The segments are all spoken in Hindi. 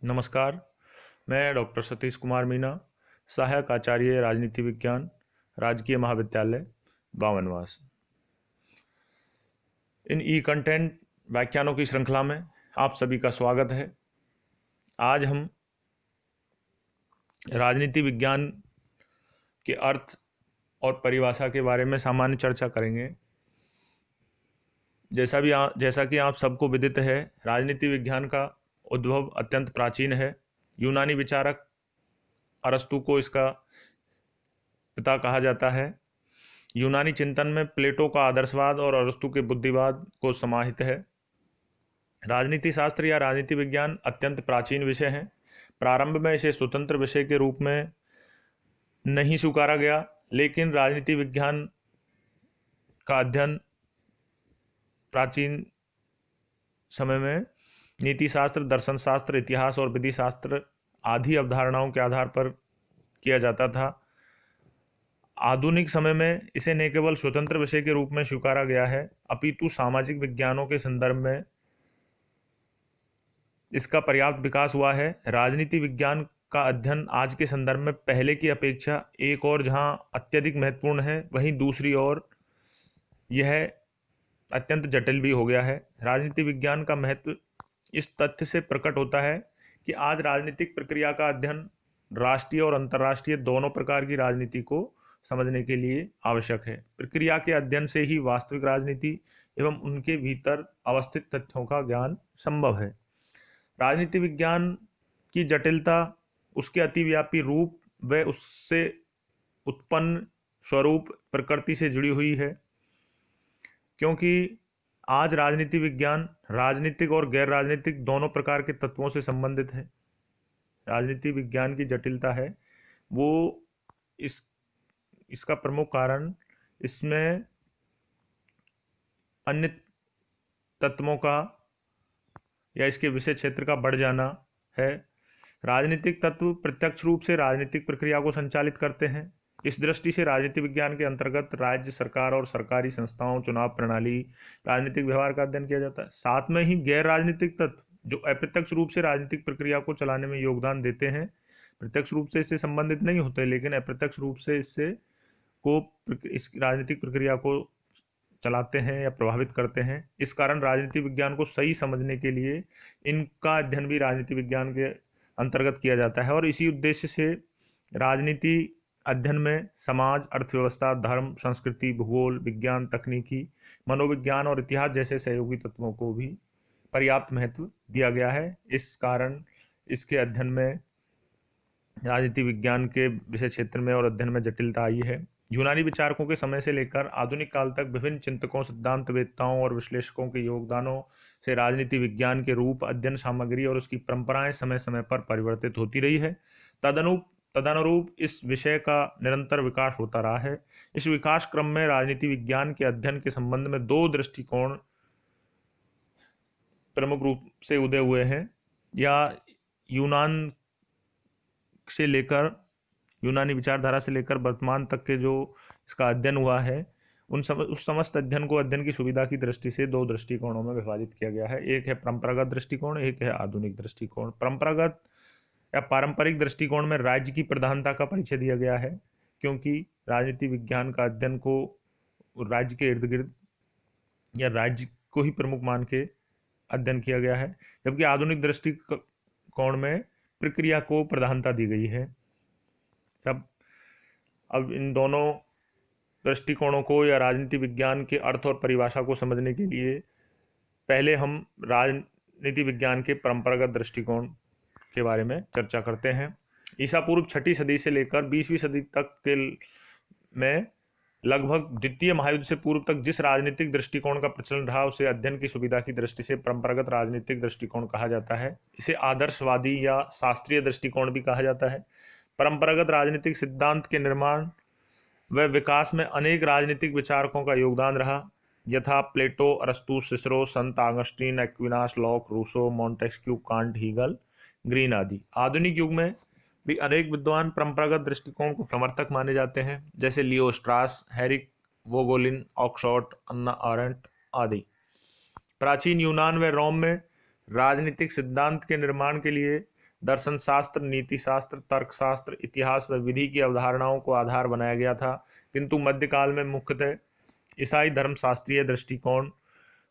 नमस्कार। मैं डॉक्टर सतीश कुमार मीना, सहायक आचार्य राजनीति विज्ञान, राजकीय महाविद्यालय बावनवास। इन ई कंटेंट व्याख्यानों की श्रृंखला में आप सभी का स्वागत है। आज हम राजनीति विज्ञान के अर्थ और परिभाषा के बारे में सामान्य चर्चा करेंगे। जैसा कि आप सबको विदित है, राजनीति विज्ञान का उद्भव अत्यंत प्राचीन है। यूनानी विचारक अरस्तु को इसका पिता कहा जाता है। यूनानी चिंतन में प्लेटो का आदर्शवाद और अरस्तु के बुद्धिवाद को समाहित है। राजनीति शास्त्र या राजनीति विज्ञान अत्यंत प्राचीन विषय है। प्रारंभ में इसे स्वतंत्र विषय के रूप में नहीं स्वीकारा गया, लेकिन राजनीति विज्ञान का अध्ययन प्राचीन समय में नीति शास्त्र, दर्शन शास्त्र, इतिहास और विधि शास्त्र आदि अवधारणाओं के आधार पर किया जाता था। आधुनिक समय में इसे न केवल स्वतंत्र विषय के रूप में स्वीकारा गया है, अपितु सामाजिक विज्ञानों के संदर्भ में इसका पर्याप्त विकास हुआ है। राजनीति विज्ञान का अध्ययन आज के संदर्भ में पहले की अपेक्षा एक और जहां अत्यधिक महत्वपूर्ण है, वहीं दूसरी ओर यह अत्यंत जटिल भी हो गया है। राजनीति विज्ञान का महत्व इस तथ्य से प्रकट होता है कि आज राजनीतिक प्रक्रिया का अध्ययन राष्ट्रीय और अंतर्राष्ट्रीय दोनों प्रकार की राजनीति को समझने के लिए आवश्यक है। प्रक्रिया के अध्ययन से ही वास्तविक राजनीति एवं उनके भीतर अवस्थित तथ्यों का ज्ञान संभव है। राजनीति विज्ञान की जटिलता उसके अतिव्यापी रूप व उससे उत्पन्न स्वरूप प्रकृति से जुड़ी हुई है, क्योंकि आज राजनीति विज्ञान राजनीतिक और गैर राजनीतिक दोनों प्रकार के तत्वों से संबंधित है। राजनीति विज्ञान की जटिलता है वो इसका प्रमुख कारण इसमें अन्य तत्वों का या इसके विषय क्षेत्र का बढ़ जाना है। राजनीतिक तत्व प्रत्यक्ष रूप से राजनीतिक प्रक्रिया को संचालित करते हैं। इस दृष्टि से राजनीति विज्ञान के अंतर्गत राज्य सरकार और सरकारी संस्थाओं, चुनाव प्रणाली, राजनीतिक व्यवहार का अध्ययन किया जाता है। साथ में ही गैर राजनीतिक तत्व जो अप्रत्यक्ष रूप से राजनीतिक प्रक्रिया को चलाने में योगदान देते हैं, प्रत्यक्ष रूप से इससे संबंधित नहीं होते, लेकिन अप्रत्यक्ष रूप से इस राजनीतिक प्रक्रिया को चलाते हैं या प्रभावित करते हैं। इस कारण राजनीति विज्ञान को सही समझने के लिए इनका अध्ययन भी राजनीति विज्ञान के अंतर्गत किया जाता है। और इसी उद्देश्य से राजनीति अध्ययन में समाज, अर्थव्यवस्था, धर्म, संस्कृति, भूगोल, विज्ञान, तकनीकी, मनोविज्ञान और इतिहास जैसे सहयोगी तत्वों को भी पर्याप्त महत्व दिया गया है। इस कारण इसके अध्ययन में राजनीति विज्ञान के विषय क्षेत्र में और अध्ययन में जटिलता आई है। यूनानी विचारकों के समय से लेकर आधुनिक काल तक विभिन्न चिंतकों, सिद्धांतवेत्ताओं और विश्लेषकों के योगदानों से राजनीति विज्ञान के रूप, अध्ययन सामग्री और उसकी परंपराएं समय समय पर परिवर्तित होती रही है। तदनुरूप इस विषय का निरंतर विकास होता रहा है। इस विकास क्रम में राजनीति विज्ञान के अध्ययन के संबंध में दो दृष्टिकोण प्रमुख रूप से उदय हुए हैं, या यूनानी विचारधारा से लेकर वर्तमान तक के जो इसका अध्ययन हुआ है, उस समस्त अध्ययन को अध्ययन की सुविधा की दृष्टि से दो दृष्टिकोणों में विभाजित किया गया है। एक है परंपरागत दृष्टिकोण, एक है आधुनिक दृष्टिकोण। परंपरागत या पारंपरिक दृष्टिकोण में राज्य की प्रधानता का परिचय दिया गया है, क्योंकि राजनीति विज्ञान का अध्ययन को राज्य के इर्द गिर्द या राज्य को ही प्रमुख मान के अध्ययन किया गया है, जबकि आधुनिक दृष्टिकोण में प्रक्रिया को प्रधानता दी गई है। अब इन दोनों दृष्टिकोणों को या राजनीति विज्ञान के अर्थ और परिभाषा को समझने के लिए पहले हम राजनीति विज्ञान के परंपरागत दृष्टिकोण के बारे में चर्चा करते हैं। ईसा पूर्व 6वीं सदी से लेकर 20वीं सदी तक के में लगभग द्वितीय महायुद्ध से पूर्व तक जिस राजनीतिक दृष्टिकोण का प्रचलन रहा, उसे अध्ययन की सुविधा की दृष्टि से परंपरागत राजनीतिक दृष्टिकोण कहा जाता है। इसे आदर्शवादी या शास्त्रीय दृष्टिकोण भी कहा जाता है। परंपरागत राजनीतिक सिद्धांत के निर्माण व विकास में अनेक राजनीतिक विचारकों का योगदान रहा, यथा प्लेटो, अरस्तु, सिसरो, संत Augustine, Aquinas, Locke, Rousseau, Montesquieu, Kant, Hegel, Green आदि। आधुनिक युग में भी अनेक विद्वान परंपरागत दृष्टिकोण को समर्थक माने जाते हैं, जैसे लियो स्ट्रास, हेरिक वोगोलिन, ऑक्सफोर्ड, अन्ना आरेंट आदि। प्राचीन यूनान व रोम में राजनीतिक सिद्धांत के निर्माण के लिए दर्शन शास्त्र, नीति शास्त्र, तर्कशास्त्र, इतिहास व विधि की अवधारणाओं को आधार बनाया गया था, किंतु मध्यकाल में मुख्यतः ईसाई धर्मशास्त्रीय दृष्टिकोण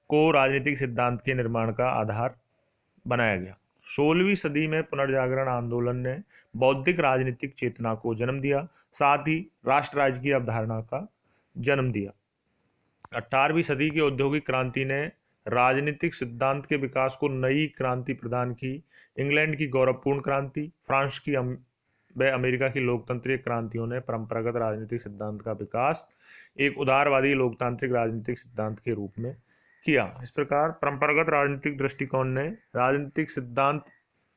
को राजनीतिक सिद्धांत के निर्माण का आधार बनाया गया। 16वीं सदी में पुनर्जागरण आंदोलन ने बौद्धिक राजनीतिक चेतना को जन्म दिया, साथ ही राष्ट्र राज्य की अवधारणा का जन्म दिया। 18वीं सदी की औद्योगिक क्रांति ने राजनीतिक सिद्धांत के विकास को नई क्रांति प्रदान की। इंग्लैंड की गौरवपूर्ण क्रांति, फ्रांस की व अमेरिका की लोकतांत्रिक क्रांतियों ने परंपरागत राजनीतिक सिद्धांत का विकास एक उदारवादी लोकतांत्रिक राजनीतिक सिद्धांत के रूप में किया। इस प्रकार परंपरागत राजनीतिक दृष्टिकोण ने राजनीतिक सिद्धांत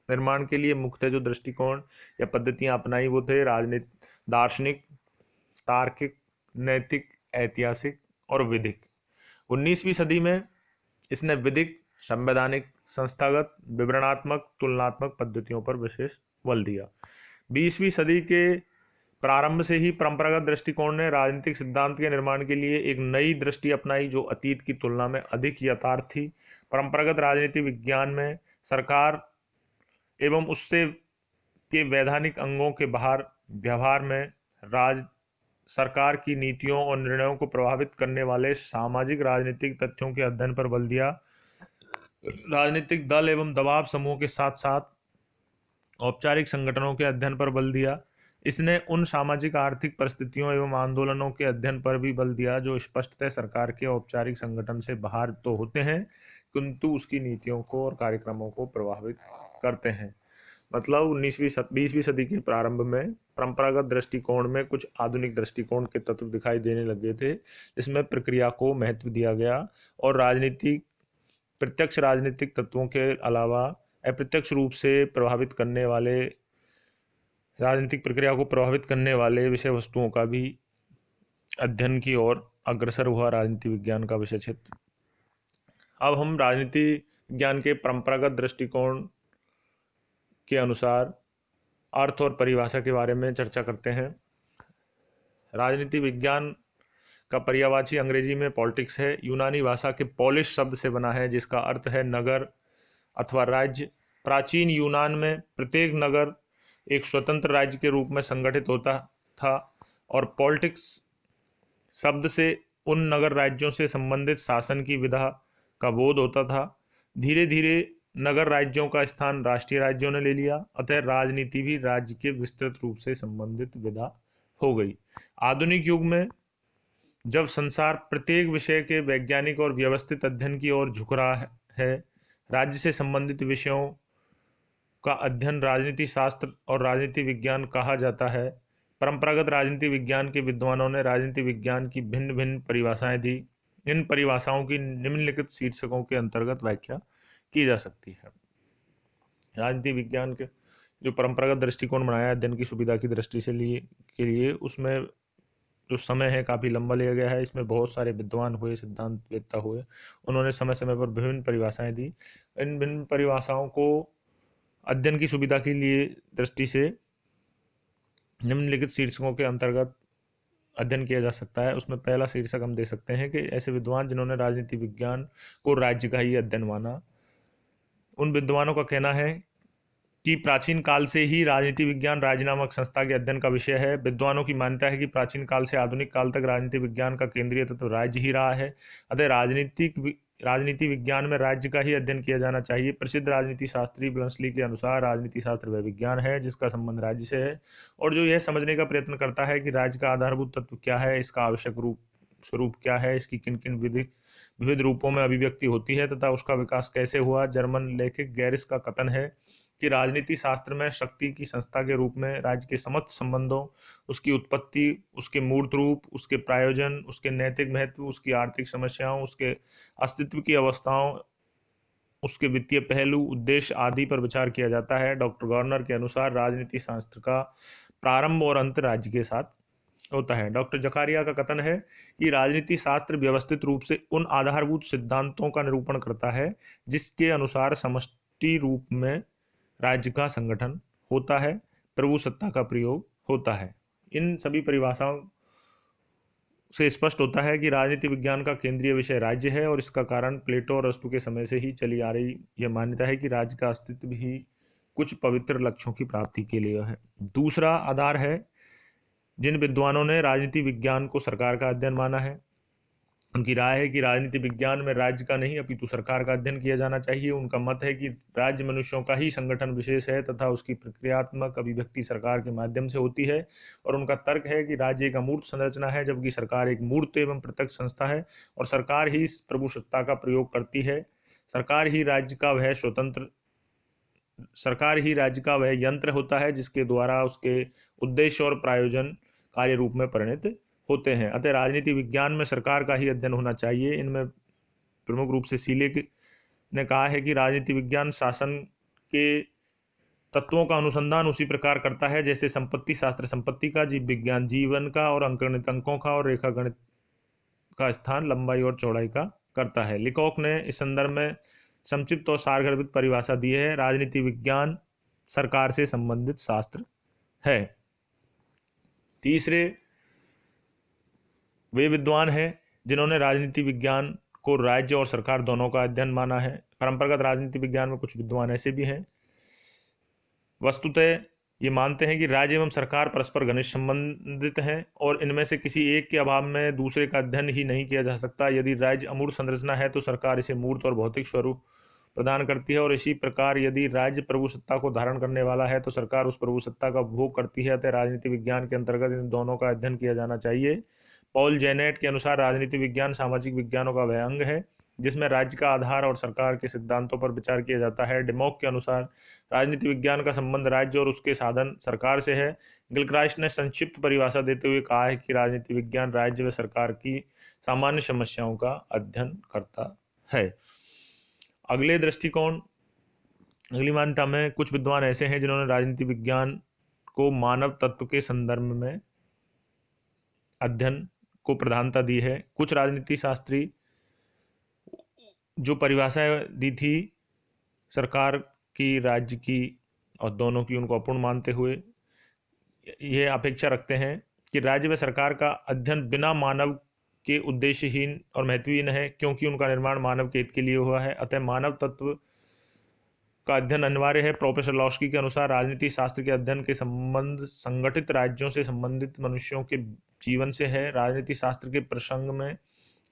निर्माण के लिए मुख्य जो दृष्टिकोण या पद्धतियां अपनाई वो थे राजनीतिक, दार्शनिक, तार्किक, नैतिक, ऐतिहासिक और विधिक। 19वीं सदी में इसने विधिक, संवैधानिक, संस्थागत, विवरणात्मक, तुलनात्मक पद्धतियों पर विशेष बल दिया। 20वीं सदी के प्रारंभ से ही परंपरागत दृष्टिकोण ने राजनीतिक सिद्धांत के निर्माण के लिए एक नई दृष्टि अपनाई जो अतीत की तुलना में अधिक यथार्थ थी। परंपरागत राजनीति विज्ञान में सरकार एवं उससे के वैधानिक अंगों के बाहर व्यवहार में सरकार की नीतियों और निर्णयों को प्रभावित करने वाले सामाजिक राजनीतिक तथ्यों के अध्ययन पर बल दिया। राजनीतिक दल एवं दबाव समूह के साथ साथ औपचारिक संगठनों के अध्ययन पर बल दिया। इसने उन सामाजिक आर्थिक परिस्थितियों एवं आंदोलनों के अध्ययन पर भी बल दिया जो स्पष्टतः सरकार के औपचारिक संगठन से बाहर तो होते हैं किंतु उसकी नीतियों को और कार्यक्रमों को प्रभावित करते हैं। मतलब 20वीं सदी के प्रारंभ में परंपरागत दृष्टिकोण में कुछ आधुनिक दृष्टिकोण के तत्व दिखाई देने लगे थे, जिसमें प्रक्रिया को महत्व दिया गया और प्रत्यक्ष राजनीतिक तत्वों के अलावा अप्रत्यक्ष रूप से प्रभावित करने वाले राजनीतिक प्रक्रिया को प्रभावित करने वाले विषय वस्तुओं का भी अध्ययन की ओर अग्रसर हुआ राजनीति विज्ञान का विषय क्षेत्र। अब हम राजनीति विज्ञान के परंपरागत दृष्टिकोण के अनुसार अर्थ और परिभाषा के बारे में चर्चा करते हैं। राजनीति विज्ञान का पर्यायवाची अंग्रेजी में पॉलिटिक्स है। यूनानी भाषा के पॉलिस शब्द से बना है जिसका अर्थ है नगर अथवा राज्य। प्राचीन यूनान में प्रत्येक नगर एक स्वतंत्र राज्य के रूप में संगठित होता था और पॉलिटिक्स शब्द से उन नगर राज्यों से संबंधित शासन की विधा का बोध होता था। धीरे धीरे नगर राज्यों का स्थान राष्ट्रीय राज्यों ने ले लिया, अतः राजनीति भी राज्य के विस्तृत रूप से संबंधित विधा हो गई। आधुनिक युग में जब संसार प्रत्येक विषय के वैज्ञानिक और व्यवस्थित अध्ययन की ओर झुक रहा है, राज्य से संबंधित विषयों का अध्ययन राजनीति शास्त्र और राजनीति विज्ञान कहा जाता है। परंपरागत राजनीति विज्ञान के विद्वानों ने राजनीति विज्ञान की भिन्न भिन्न परिभाषाएं दी। इन परिभाषाओं की निम्नलिखित शीर्षकों के अंतर्गत व्याख्या की जा सकती है। राजनीति विज्ञान के जो परंपरागत दृष्टिकोण बनाया अध्ययन की सुविधा की दृष्टि से के लिए उसमें जो समय है काफ़ी लंबा लिया गया है। इसमें बहुत सारे विद्वान हुए, सिद्धांत वेत्ता हुए, उन्होंने समय समय पर विभिन्न परिभाषाएं दी। इन भिन्न परिभाषाओं को अध्ययन की सुविधा के लिए दृष्टि से निम्नलिखित शीर्षकों के अंतर्गत अध्ययन किया जा सकता है। उसमें पहला शीर्षक हम दे सकते हैं कि ऐसे विद्वान जिन्होंने राजनीति विज्ञान को राज्य का ही अध्ययन माना। उन विद्वानों का कहना है कि प्राचीन काल से ही राजनीति विज्ञान राज्य नामक संस्था के अध्ययन का विषय है। विद्वानों की मान्यता है कि प्राचीन काल से आधुनिक काल तक राजनीति विज्ञान का केंद्रीय तत्व राज्य ही रहा है, अतः राजनीति विज्ञान में राज्य का ही अध्ययन किया जाना चाहिए। प्रसिद्ध राजनीति शास्त्री ब्लंसली के अनुसार राजनीति शास्त्र वह विज्ञान है जिसका संबंध राज्य से है और जो यह समझने का प्रयत्न करता है कि राज्य का आधारभूत तत्व क्या है, इसका आवश्यक स्वरूप क्या है, इसकी किन किन विविध रूपों में अभिव्यक्ति होती है तथा उसका विकास कैसे हुआ। जर्मन लेखक गैरिस का कथन है कि राजनीति शास्त्र में शक्ति की संस्था के रूप में राज्य के समस्त संबंधों, उसकी उत्पत्ति, उसके मूर्त रूप, उसके प्रायोजन, उसके नैतिक महत्व, उसकी आर्थिक समस्याओं, उसके अस्तित्व की अवस्थाओं, उसके वित्तीय पहलू, उद्देश्य आदि पर विचार किया जाता है। डॉक्टर गॉर्नर के अनुसार राजनीति शास्त्र का प्रारंभ और अंत राज्य के साथ होता है। डॉक्टर जकारिया का कथन है कि राजनीति शास्त्र व्यवस्थित रूप से उन आधारभूत सिद्धांतों का निरूपण करता है जिसके अनुसार समष्टि रूप में राज्य का संगठन होता है, प्रभु सत्ता का प्रयोग होता है। इन सभी परिभाषाओं से स्पष्ट होता है कि राजनीति विज्ञान का केंद्रीय विषय राज्य है और इसका कारण प्लेटो और अरस्तु के समय से ही चली आ रही यह मान्यता है कि राज्य का अस्तित्व ही कुछ पवित्र लक्ष्यों की प्राप्ति के लिए है। दूसरा आधार है, जिन विद्वानों ने राजनीति विज्ञान को सरकार का अध्ययन माना है, उनकी राय है कि राजनीति विज्ञान में राज्य का नहीं अपितु सरकार का अध्ययन किया जाना चाहिए। उनका मत है कि राज्य मनुष्यों का ही संगठन विशेष है तथा उसकी प्रक्रियात्मक अभिव्यक्ति सरकार के माध्यम से होती है। और उनका तर्क है कि राज्य एक अमूर्त संरचना है, जबकि सरकार एक मूर्त एवं प्रत्यक्ष संस्था है और सरकार ही प्रभु सत्ता का प्रयोग करती है। सरकार ही राज्य का वह यंत्र होता है जिसके द्वारा उसके उद्देश्य और प्रायोजन कार्य रूप में परिणत होते हैं। अतः राजनीति विज्ञान में सरकार का ही अध्ययन होना चाहिए। इनमें प्रमुख रूप से सीले ने कहा है कि राजनीति विज्ञान शासन के तत्वों का अनुसंधान उसी प्रकार करता है जैसे संपत्ति शास्त्र संपत्ति का, जीव विज्ञान जीवन का और अंकगणित अंकों का और रेखा गणित का स्थान लंबाई और चौड़ाई का करता है। लिकॉक ने इस संदर्भ में संक्षिप्त और सारगर्भित परिभाषा दी है। राजनीति विज्ञान सरकार से संबंधित शास्त्र है। तीसरे वे विद्वान हैं जिन्होंने राजनीति विज्ञान को राज्य और सरकार दोनों का अध्ययन माना है। परंपरागत राजनीति विज्ञान में कुछ विद्वान ऐसे भी हैं वस्तुतः ये मानते हैं कि राज्य एवं सरकार परस्पर घनिष्ठ संबंधित हैं और इनमें से किसी एक के अभाव में दूसरे का अध्ययन ही नहीं किया जा सकता। यदि राज्य अमूर्त संरचना है तो सरकार इसे मूर्त और भौतिक स्वरूप प्रदान करती है और इसी प्रकार यदि राज्य प्रभु सत्ता को धारण करने वाला है तो सरकार उस प्रभु सत्ता का उपभोग करती है। अतः राजनीति विज्ञान के अंतर्गत इन दोनों का अध्ययन किया जाना चाहिए। पॉल जेनेट के अनुसार राजनीति विज्ञान सामाजिक विज्ञानों का वह अंग है जिसमें राज्य का आधार और सरकार के सिद्धांतों पर विचार किया जाता है। डिमॉक के अनुसार राजनीति विज्ञान का संबंध राज्य और उसके साधन सरकार से है। गिलक्राइस्ट ने संक्षिप्त परिभाषा देते हुए कहा है कि राजनीति विज्ञान राज्य व सरकार की सामान्य समस्याओं का अध्ययन करता है। अगली मान्यता में कुछ विद्वान ऐसे हैं जिन्होंने राजनीति विज्ञान को मानव तत्व के संदर्भ में अध्ययन को प्रधानता दी है। कुछ राजनीति शास्त्री जो परिभाषाएं दी थी सरकार की, राज्य की और दोनों की, उनको अपूर्ण मानते हुए यह अपेक्षा रखते हैं कि राज्य व सरकार का अध्ययन बिना मानव के उद्देश्यहीन और महत्वहीन है क्योंकि उनका निर्माण मानव के हित के लिए हुआ है। अतः मानव तत्व का अध्ययन अनिवार्य है। प्रोफेसर लॉस्की के अनुसार राजनीति शास्त्र के अध्ययन के संबंध संगठित राज्यों से संबंधित मनुष्यों के जीवन से है। राजनीति शास्त्र के प्रसंग में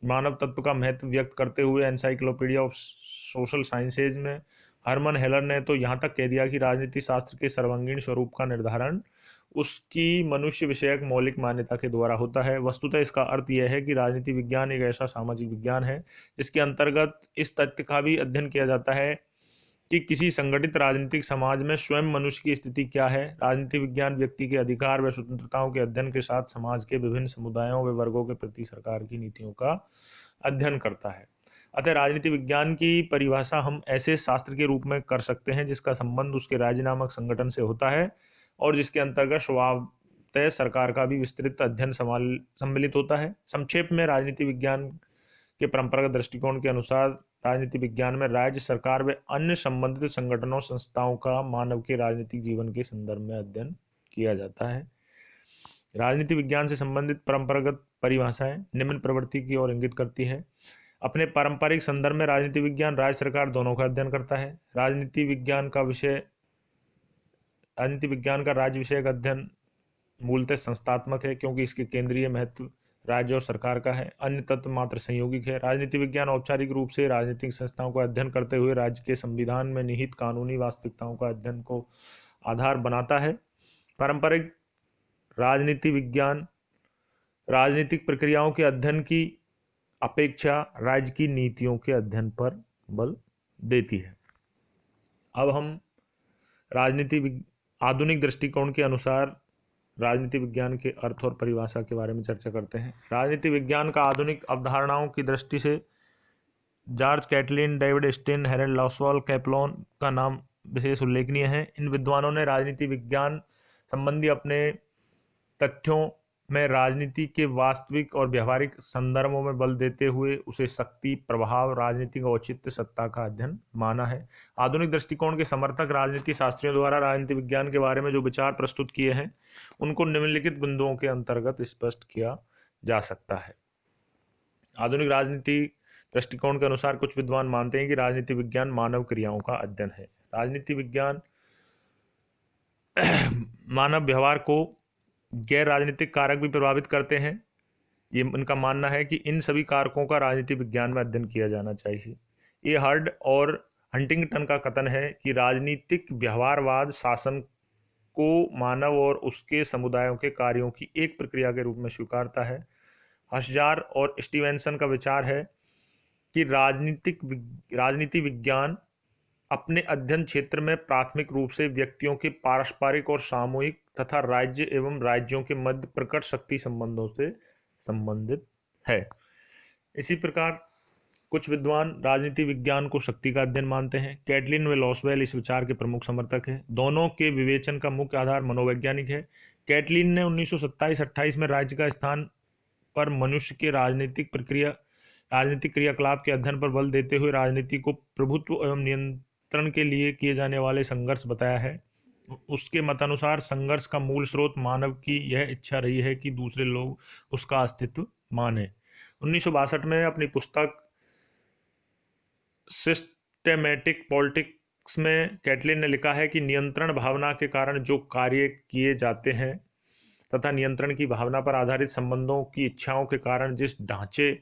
मानव तत्व का महत्व व्यक्त करते हुए एनसाइक्लोपीडिया ऑफ सोशल साइंसेज में हरमन हेलर ने तो यहाँ तक कह दिया कि राजनीति शास्त्र के सर्वांगीण स्वरूप का निर्धारण उसकी मनुष्य विषयक मौलिक मान्यता के द्वारा होता है। वस्तुतः इसका अर्थ यह है कि राजनीति विज्ञान एक ऐसा सामाजिक विज्ञान है जिसके अंतर्गत इस तथ्य का भी अध्ययन किया जाता है कि किसी संगठित राजनीतिक समाज में स्वयं मनुष्य की स्थिति क्या है। राजनीति विज्ञान व्यक्ति के अधिकार व स्वतंत्रताओं के अध्ययन के साथ समाज के विभिन्न समुदायों व वर्गों के प्रति सरकार की नीतियों का अध्ययन करता है। अतः राजनीति विज्ञान की परिभाषा हम ऐसे शास्त्र के रूप में कर सकते हैं जिसका संबंध उसके राज्य नामक संगठन से होता है और जिसके अंतर्गत स्वभावतः सरकार का भी विस्तृत अध्ययन सम्मिलित होता है। संक्षेप में राजनीति विज्ञान के परंपरागत दृष्टिकोण के अनुसार राजनीति विज्ञान में राज्य, सरकार व अन्य संबंधित संगठनों संस्थाओं का मानव के राजनीतिक जीवन के संदर्भ में अध्ययन किया जाता है। राजनीति विज्ञान से संबंधित परंपरागत परिभाषाएं निम्न प्रवृत्ति की ओर इंगित करती है। अपने पारंपरिक संदर्भ में राजनीति विज्ञान राज्य सरकार दोनों का अध्ययन करता है। राजनीति विज्ञान का राज्य विषयक अध्ययन मूलतः संस्थात्मक है क्योंकि इसके केंद्रीय महत्व राज्य और सरकार का है, अन्य तत्व मात्र संयोगिक है। राजनीति विज्ञान औपचारिक रूप से राजनीतिक संस्थाओं का अध्ययन करते हुए राज्य के संविधान में निहित कानूनी वास्तविकताओं का अध्ययन को आधार बनाता है। पारंपरिक राजनीति विज्ञान राजनीतिक प्रक्रियाओं के अध्ययन की अपेक्षा राज्य की नीतियों के अध्ययन पर बल देती है। अब हम आधुनिक दृष्टिकोण के अनुसार राजनीति विज्ञान के अर्थ और परिभाषा के बारे में चर्चा करते हैं। राजनीति विज्ञान का आधुनिक अवधारणाओं की दृष्टि से जॉर्ज कैटलिन, डेविड स्टिन, हैरोल्ड लॉसवाल, कैपलॉन का नाम विशेष उल्लेखनीय है। इन विद्वानों ने राजनीति विज्ञान संबंधी अपने तथ्यों में राजनीति के वास्तविक और व्यवहारिक संदर्भों में बल देते हुए उसे शक्ति, प्रभाव, राजनीतिक औचित्य, सत्ता का अध्ययन माना है। आधुनिक दृष्टिकोण के समर्थक राजनीति शास्त्रियों द्वारा राजनीति विज्ञान के बारे में जो विचार प्रस्तुत किए हैं उनको निम्नलिखित बिंदुओं के अंतर्गत स्पष्ट किया जा सकता है। आधुनिक राजनीति दृष्टिकोण के अनुसार कुछ विद्वान मानते हैं कि राजनीति विज्ञान मानव क्रियाओं का अध्ययन है। राजनीति विज्ञान मानव व्यवहार को गैर राजनीतिक कारक भी प्रभावित करते हैं। ये उनका मानना है कि इन सभी कारकों का राजनीति विज्ञान में अध्ययन किया जाना चाहिए। ये हर्ड और हंटिंगटन का कथन है कि राजनीतिक व्यवहारवाद शासन को मानव और उसके समुदायों के कार्यों की एक प्रक्रिया के रूप में स्वीकारता है। हशजार और स्टीवेंसन का विचार है कि राजनीति विज्ञान अपने अध्ययन क्षेत्र में प्राथमिक रूप से व्यक्तियों के पारस्परिक और सामूहिक तथा राज्य एवं राज्यों के मध्य प्रकट शक्ति संबंधों से संबंधित है। इसी प्रकार कुछ विद्वान राजनीति विज्ञान को शक्ति का अध्ययन मानते हैं। कैटलिन व लॉसवेल इस विचार के प्रमुख समर्थक हैं। दोनों के विवेचन का मुख्य आधार मनोवैज्ञानिक है। कैटलिन ने 1927-28 में राज्य का स्थान पर मनुष्य के राजनीतिक क्रियाकलाप के अध्ययन पर बल देते हुए राजनीति को प्रभुत्व एवं नियंत्रण के लिए किए जाने वाले संघर्ष बताया है। उसके मतानुसार संघर्ष का मूल स्रोत मानव की यह इच्छा रही है कि दूसरे लोग उसका अस्तित्व माने। 1962 में अपनी पुस्तक सिस्टेमेटिक पॉलिटिक्स में कैटलिन ने लिखा है कि नियंत्रण भावना के कारण जो कार्य किए जाते हैं तथा नियंत्रण की भावना पर आधारित संबंधों की इच्छाओं के कारण जिस ढांचे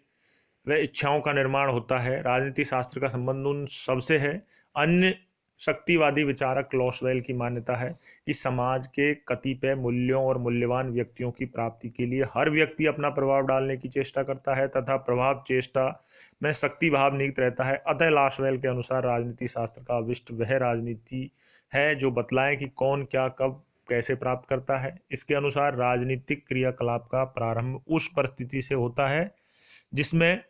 व इच्छाओं का निर्माण होता है, राजनीति शास्त्र का संबंध उन सबसे है। अन्य शक्तिवादी विचारक लॉसवेल की मान्यता है कि समाज के कतिपय मूल्यों और मूल्यवान व्यक्तियों की प्राप्ति के लिए हर व्यक्ति अपना प्रभाव डालने की चेष्टा करता है तथा प्रभाव चेष्टा में शक्ति भाव निहित रहता है। अतः लॉसवेल के अनुसार राजनीति शास्त्र का अभिष्ट वह राजनीति है जो बतलाए कि कौन क्या कब कैसे प्राप्त करता है। इसके अनुसार राजनीतिक क्रियाकलाप का प्रारंभ उस परिस्थिति से होता है जिसमें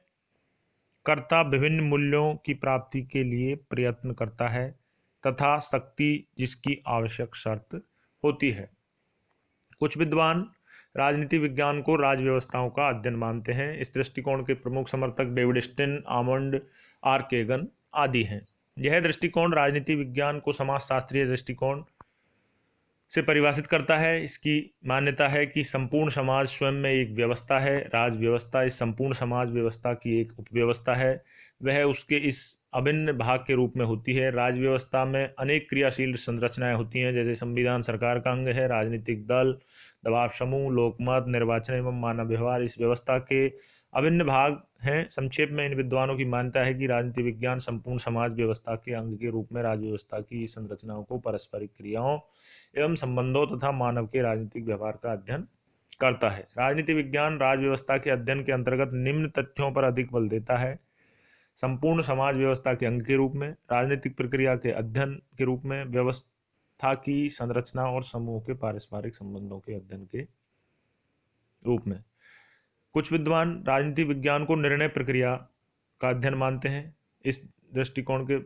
कर्ता विभिन्न मूल्यों की प्राप्ति के लिए प्रयत्न करता है तथा शक्ति जिसकी आवश्यक शर्त होती है। कुछ विद्वान राजनीति विज्ञान को राज्य व्यवस्थाओं का अध्ययन मानते हैं। इस दृष्टिकोण के प्रमुख समर्थक डेविड स्टिन, आमंड, आर केगन आदि हैं। यह दृष्टिकोण राजनीति विज्ञान को समाजशास्त्रीय दृष्टिकोण से परिभाषित करता है। इसकी मान्यता है कि संपूर्ण समाज स्वयं में एक व्यवस्था है। राज्य व्यवस्था इस संपूर्ण समाज व्यवस्था की एक उपव्यवस्था है। वह उसके इस अभिन्न भाग के रूप में होती है। राज्य व्यवस्था में अनेक क्रियाशील संरचनाएं होती हैं, जैसे संविधान सरकार का अंग है, राजनीतिक दल, दबाव समूह, लोकमत, निर्वाचन एवं मानव व्यवहार इस व्यवस्था के अभिन्न भाग हैं। संक्षेप में इन विद्वानों की मान्यता है कि राजनीति विज्ञान संपूर्ण समाज व्यवस्था के अंग के रूप में राज्य व्यवस्था की संरचनाओं को पारस्परिक क्रियाओं एवं संबंधों तथा मानव के राजनीतिक व्यवहार का अध्ययन करता है। राजनीति विज्ञान राज्य व्यवस्था के अध्ययन के अंतर्गत निम्न तथ्यों पर अधिक बल देता है: संपूर्ण समाज व्यवस्था के अंग के रूप में, राजनीतिक प्रक्रिया के अध्ययन के रूप में, व्यवस्था की संरचना और समूह के पारस्परिक संबंधों के अध्ययन के रूप में। कुछ विद्वान राजनीति विज्ञान को निर्णय प्रक्रिया का अध्ययन मानते हैं। इस दृष्टिकोण के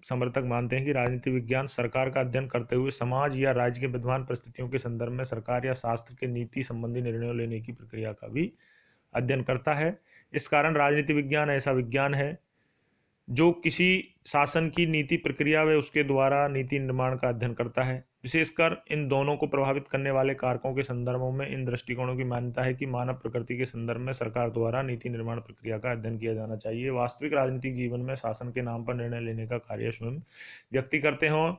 समर्थक मानते हैं कि राजनीति विज्ञान सरकार का अध्ययन करते हुए समाज या राज्य के विद्यमान परिस्थितियों के संदर्भ में सरकार या शास्त्र के नीति संबंधी निर्णयों लेने की प्रक्रिया का भी अध्ययन करता है। इस कारण राजनीति विज्ञान ऐसा विज्ञान है जो किसी शासन की नीति प्रक्रिया व उसके द्वारा नीति निर्माण का अध्ययन करता है। विशेषकर इन दोनों को प्रभावित करने वाले कारकों के संदर्भों में इन दृष्टिकोणों की मान्यता है कि मानव प्रकृति के संदर्भ में सरकार द्वारा नीति निर्माण प्रक्रिया का अध्ययन किया जाना चाहिए। वास्तविक राजनीतिक जीवन में शासन के नाम पर निर्णय लेने का कार्य स्वयं व्यक्ति करते हों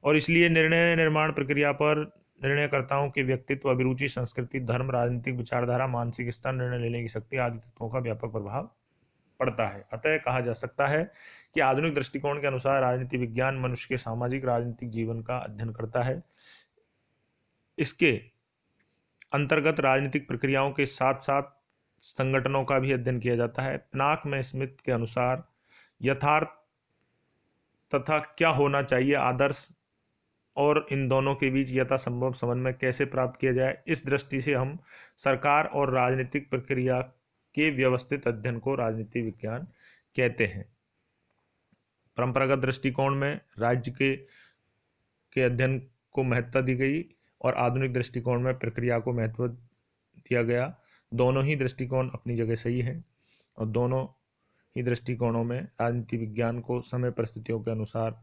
और इसलिए निर्णय निर्माण प्रक्रिया पर निर्णयकर्ताओं के व्यक्तित्व, अभिरुचि, संस्कृति, धर्म, राजनीतिक विचारधारा, मानसिक स्तर, निर्णय लेने की शक्ति आदि तत्वों का व्यापक प्रभाव पड़ता है। अतः कहा जा सकता है कि आधुनिक दृष्टिकोण के अनुसार राजनीति विज्ञान मनुष्य के सामाजिक राजनीतिक जीवन का अध्ययन करता है। इसके अंतर्गत राजनीतिक प्रक्रियाओं के साथ साथ संगठनों का भी अध्ययन किया जाता है। पिनाक में स्मिथ के अनुसार यथार्थ तथा क्या होना चाहिए आदर्श और इन दोनों के बीच यथासंभव समन्वय कैसे प्राप्त किया जाए, इस दृष्टि से हम सरकार और राजनीतिक प्रक्रिया के व्यवस्थित अध्ययन को राजनीति विज्ञान कहते हैं। परंपरागत दृष्टिकोण में राज्य के अध्ययन को महत्ता दी गई और आधुनिक दृष्टिकोण में प्रक्रिया को महत्व दिया गया। दोनों ही दृष्टिकोण अपनी जगह सही हैं और दोनों ही दृष्टिकोणों में राजनीति विज्ञान को समय परिस्थितियों के अनुसार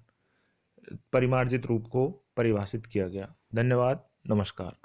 परिमार्जित रूप को परिभाषित किया गया। धन्यवाद, नमस्कार।